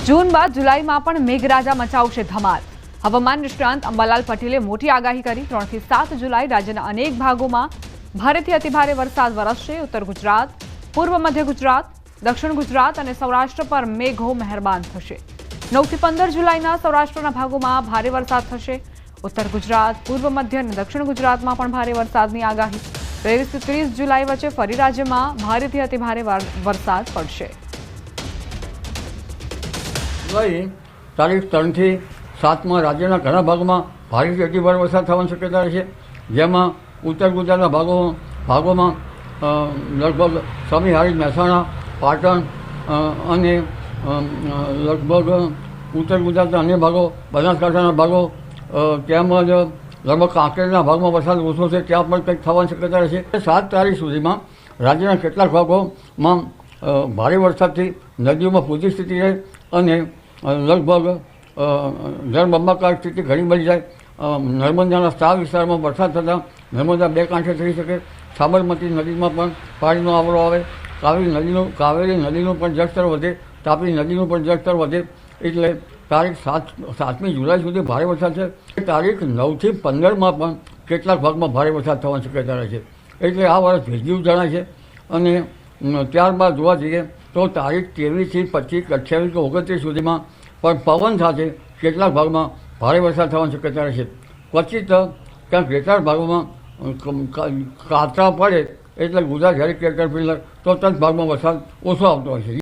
જૂન બાદ જુલાઈમાં પણ મેઘરાજા મચાવશે ધમાલ. હવામાન નિષ્ણાંત અંબાલાલ પટેલે મોટી આગાહી કરી. 3 થી 7 જુલાઈ રાજ્યના અનેક ભાગોમાં ભારેથી અતિભારે વરસાદ વરસશે. ઉત્તર ગુજરાત, પૂર્વ મધ્ય ગુજરાત, દક્ષિણ ગુજરાત અને સૌરાષ્ટ્ર પર મેઘો મહેરબાન થશે. 9 થી 15 જુલાઈના સૌરાષ્ટ્રના ભાગોમાં ભારે વરસાદ થશે. ઉત્તર ગુજરાત, પૂર્વ મધ્ય અને દક્ષિણ ગુજરાતમાં પણ ભારે વરસાદની આગાહી. 23 થી 30 જુલાઈ વચ્ચે ફરી રાજ્યમાં ભારેથી અતિભારે વરસાદ પડશે. તારીખ 3 થી 7 રાજ્યના ઘણા ભાગોમાં ભારેથી અતિભારે વરસાદ થવાની શક્યતા રહેશે. જેમાં ઉત્તર ગુજરાતના ભાગોમાં લગભગ સમી મહેસાણા, પાટણ અને લગભગ ઉત્તર ગુજરાતના અન્ય ભાગો, બનાસકાંઠાના ભાગો તેમજ લગભગ કાંકરેજના ભાગમાં વરસાદ ઓછો છે, ત્યાં પણ કંઈક થવાની શક્યતા રહેશે. 7 તારીખ સુધીમાં રાજ્યના કેટલાક ભાગોમાં ભારે વરસાદથી નદીઓમાં પૂરતી સ્થિતિ રહે અને લગભગ જળબંબાકાર સ્થિતિ ઘણી બની જાય. નર્મદાના 4 વિસ્તારમાં વરસાદ થતાં નર્મદા 2 કાંઠે થઈ શકે. સાબરમતી નદીમાં પણ પાણીનો આવરો આવે. કાવેરી નદીનું પણ જળસ્તર વધે. તાપી નદીનું પણ જળસ્તર વધે. એટલે તારીખ 7મી જુલાઈ સુધી ભારે વરસાદ છે. તારીખ 9 થી 15માં પણ કેટલાક ભાગમાં ભારે વરસાદ થવાની શક્યતા રહે છે. એટલે આ વર્ષ ભેજ્યું જણાય છે. અને ત્યારબાદ જોવા જઈએ તો તારીખ 23 થી 25, 28 કે 29 સુધીમાં પણ પવન સાથે કેટલાક ભાગમાં ભારે વરસાદ થવાની શક્યતા રહેશે. ક્વચિત ક્યાંક કેટલાક ભાગોમાં કાતરા પડે એટલે ગુજરાત હેરિકેટર ફિલ્ડર તો ભાગમાં વરસાદ ઓછો આવતો હોય છે.